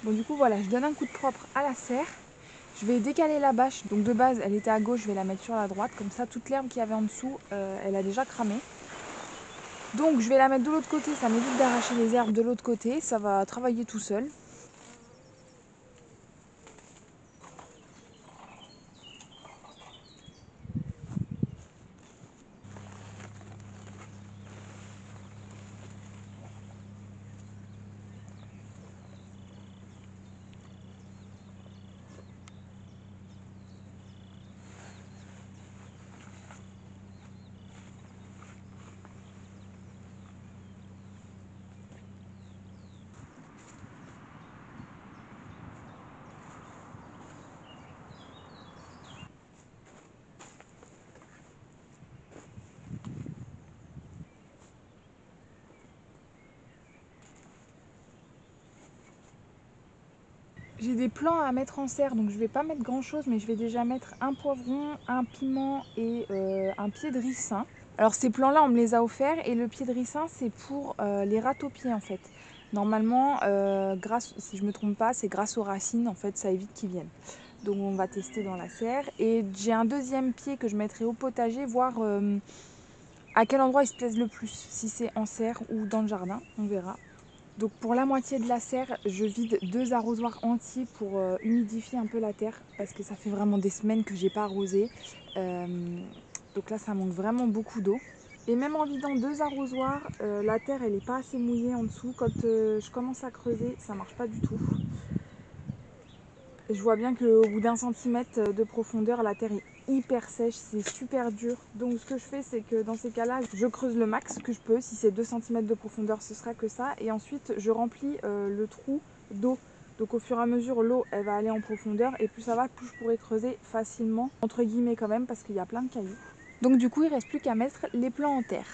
Bon du coup voilà, je donne un coup de propre à la serre. Je vais décaler la bâche, donc de base elle était à gauche, je vais la mettre sur la droite, comme ça toute l'herbe qu'il y avait en dessous, elle a déjà cramé. Donc je vais la mettre de l'autre côté, ça m'évite d'arracher les herbes de l'autre côté, ça va travailler tout seul. J'ai des plants à mettre en serre, donc je vais pas mettre grand chose, mais je vais déjà mettre un poivron, un piment et un pied de ricin. Alors ces plants-là, on me les a offerts et le pied de ricin, c'est pour les ratopiers en fait. Normalement, si je me trompe pas, c'est grâce aux racines, en fait, ça évite qu'ils viennent. Donc on va tester dans la serre. Et j'ai un deuxième pied que je mettrai au potager, voir à quel endroit il se plaise le plus, si c'est en serre ou dans le jardin, on verra. Donc pour la moitié de la serre, je vide 2 arrosoirs entiers pour humidifier un peu la terre parce que ça fait vraiment des semaines que j'ai pas arrosé. Donc là ça manque vraiment beaucoup d'eau. Et même en vidant 2 arrosoirs, la terre elle est pas assez mouillée en dessous. Quand je commence à creuser, ça marche pas du tout. Je vois bien qu'au bout d'1 centimètre de profondeur, la terre est hyper sèche, c'est super dur. Donc ce que je fais, c'est que dans ces cas-là, je creuse le max que je peux. Si c'est 2 centimètres de profondeur, ce sera que ça. Et ensuite, je remplis le trou d'eau. Donc au fur et à mesure, l'eau, elle va aller en profondeur. Et plus ça va, plus je pourrai creuser facilement, entre guillemets quand même, parce qu'il y a plein de cailloux. Donc du coup, il ne reste plus qu'à mettre les plants en terre.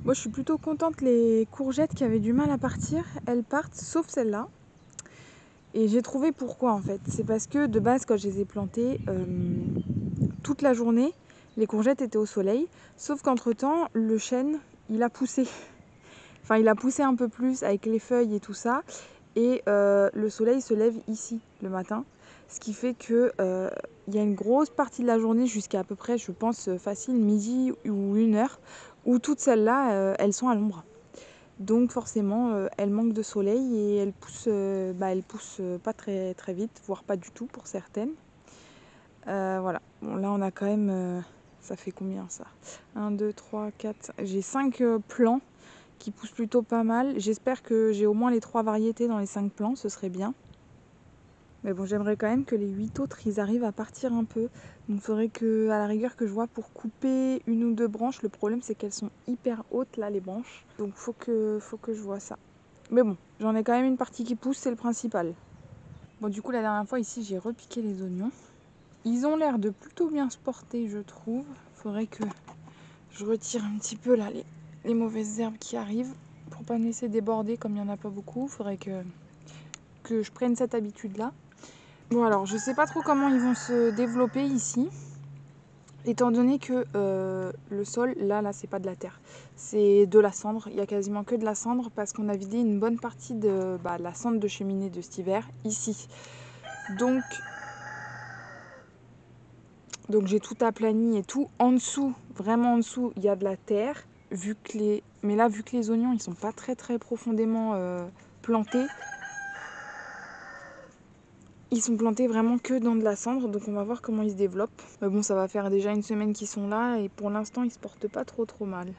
Moi, je suis plutôt contente. Les courgettes qui avaient du mal à partir, elles partent, sauf celle-là. Et j'ai trouvé pourquoi en fait. C'est parce que de base, quand je les ai plantées, toute la journée, les courgettes étaient au soleil. Sauf qu'entre-temps, le chêne, il a poussé. Enfin, il a poussé un peu plus avec les feuilles et tout ça. Et le soleil se lève ici le matin. Ce qui fait que y a une grosse partie de la journée jusqu'à peu près, je pense, facile midi ou 1 heure, où toutes celles-là, elles sont à l'ombre. Donc forcément, elles manquent de soleil et elles poussent pas très, très vite, voire pas du tout pour certaines. Voilà. Bon, là, on a quand même... ça fait combien ça? 1, 2, 3, 4... J'ai 5 plants qui poussent plutôt pas mal. J'espère que j'ai au moins les 3 variétés dans les 5 plants, ce serait bien. Mais bon, j'aimerais quand même que les 8 autres, ils arrivent à partir un peu. Donc il faudrait que, à la rigueur, que je vois pour couper 1 ou 2 branches. Le problème, c'est qu'elles sont hyper hautes, là, les branches. Donc faut que je vois ça. Mais bon, j'en ai quand même une partie qui pousse, c'est le principal. Bon, du coup, la dernière fois, ici, j'ai repiqué les oignons. Ils ont l'air de plutôt bien se porter, je trouve. Faudrait que je retire un petit peu, là, les mauvaises herbes qui arrivent. Pour pas me laisser déborder, comme il n'y en a pas beaucoup. Faudrait que je prenne cette habitude-là. Bon alors, je sais pas trop comment ils vont se développer ici, étant donné que le sol, là c'est pas de la terre, c'est de la cendre. Il y a quasiment que de la cendre parce qu'on a vidé une bonne partie de la cendre de cheminée de cet hiver ici. Donc j'ai tout aplani et tout. En dessous, vraiment en dessous, il y a de la terre. Mais là, vu que les oignons, ils sont pas très très profondément plantés, ils sont plantés vraiment que dans de la cendre, donc on va voir comment ils se développent. Mais bon, ça va faire déjà 1 semaine qu'ils sont là et pour l'instant, ils se portent pas trop mal.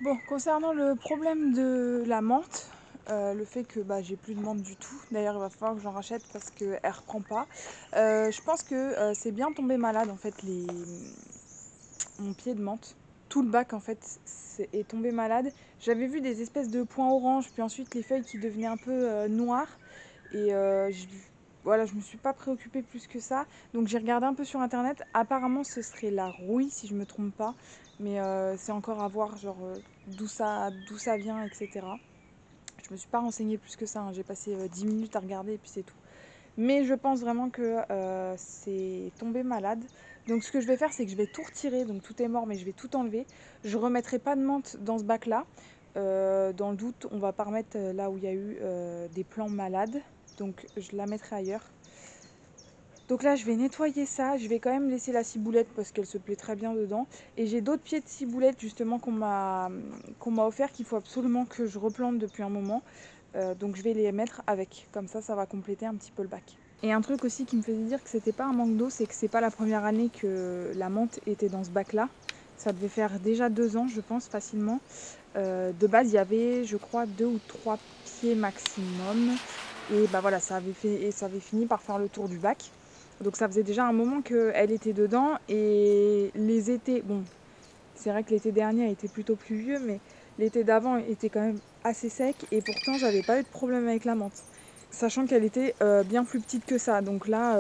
Bon, concernant le problème de la menthe, le fait que j'ai plus de menthe du tout. D'ailleurs, il va falloir que j'en rachète parce qu'elle reprend pas. Je pense que c'est bien tombé malade en fait mon pied de menthe. Tout le bac en fait est tombé malade. J'avais vu des espèces de points orange, puis ensuite les feuilles qui devenaient un peu noires. Et voilà, je me suis pas préoccupée plus que ça. Donc j'ai regardé un peu sur internet. Apparemment, ce serait la rouille si je me trompe pas. Mais c'est encore à voir, genre d'où ça vient, etc. Je me suis pas renseignée plus que ça, hein. J'ai passé 10 minutes à regarder et puis c'est tout. Mais je pense vraiment que c'est tombé malade. Donc ce que je vais faire, c'est que je vais tout retirer. Donc tout est mort, mais je vais tout enlever. Je remettrai pas de menthe dans ce bac-là. Dans le doute, on va pas remettre là où il y a eu des plants malades. Donc je la mettrai ailleurs. Donc là, je vais nettoyer ça. Je vais quand même laisser la ciboulette parce qu'elle se plaît très bien dedans. Et j'ai d'autres pieds de ciboulette justement qu'on m'a offert qu'il faut absolument que je replante depuis un moment. Donc je vais les mettre avec. Comme ça va compléter un petit peu le bac. Et un truc aussi qui me faisait dire que c'était pas un manque d'eau, c'est que c'est pas la première année que la menthe était dans ce bac-là. Ça devait faire déjà 2 ans, je pense, facilement. De base, il y avait, je crois, 2 ou 3 pieds maximum. Et voilà, ça avait fini par faire le tour du bac. Donc ça faisait déjà un moment qu'elle était dedans. Et les étés, bon, c'est vrai que l'été dernier était plutôt pluvieux, mais l'été d'avant était quand même assez sec. Et pourtant, j'avais pas eu de problème avec la menthe. Sachant qu'elle était bien plus petite que ça. Donc là,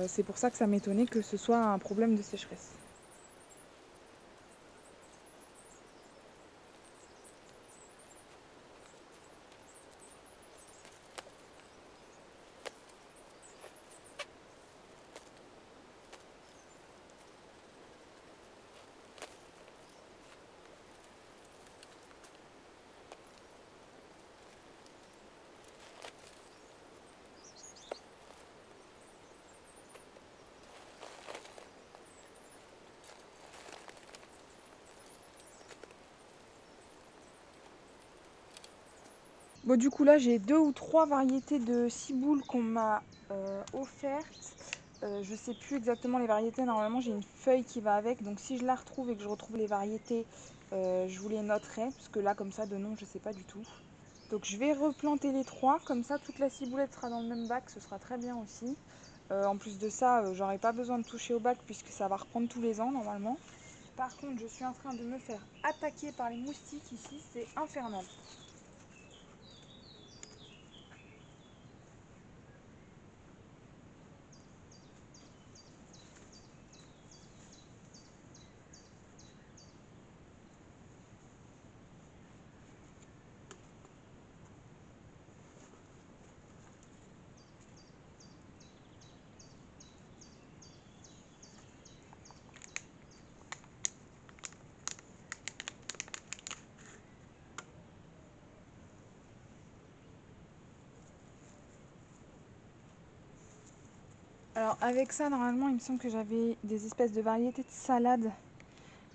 c'est pour ça que ça m'étonnait que ce soit un problème de sécheresse. Bon, du coup, là, j'ai 2 ou 3 variétés de ciboules qu'on m'a offertes. Je sais plus exactement les variétés. Normalement, j'ai une feuille qui va avec. Donc, si je la retrouve et que je retrouve les variétés, je vous les noterai. Parce que là, comme ça, de nom, je sais pas du tout. Donc, je vais replanter les 3. Comme ça, toute la ciboulette sera dans le même bac. Ce sera très bien aussi. En plus de ça, j'aurai pas besoin de toucher au bac puisque ça va reprendre tous les ans, normalement. Par contre, je suis en train de me faire attaquer par les moustiques ici. C'est infernal. Alors avec ça, normalement, il me semble que j'avais des espèces de variétés de salade.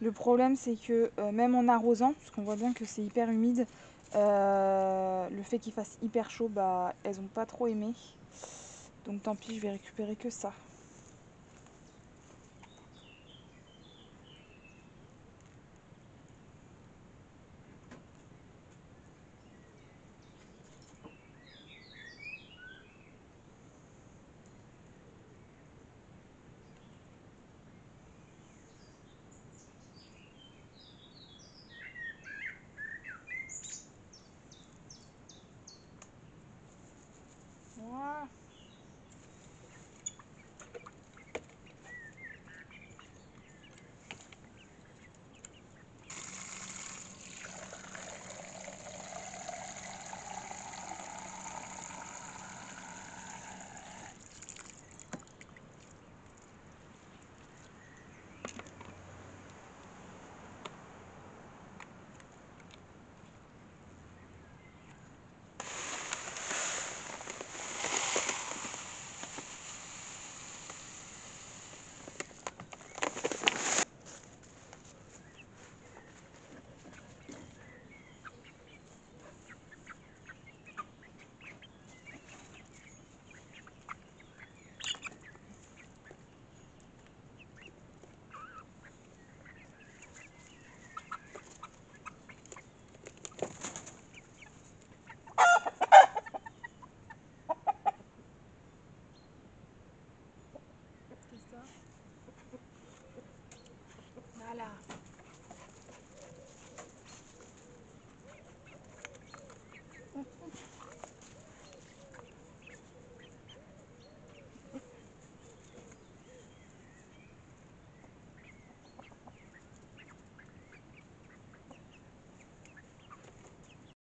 Le problème, c'est que même en arrosant, parce qu'on voit bien que c'est hyper humide, le fait qu'il fasse hyper chaud, elles n'ont pas trop aimé. Donc tant pis, je vais récupérer que ça.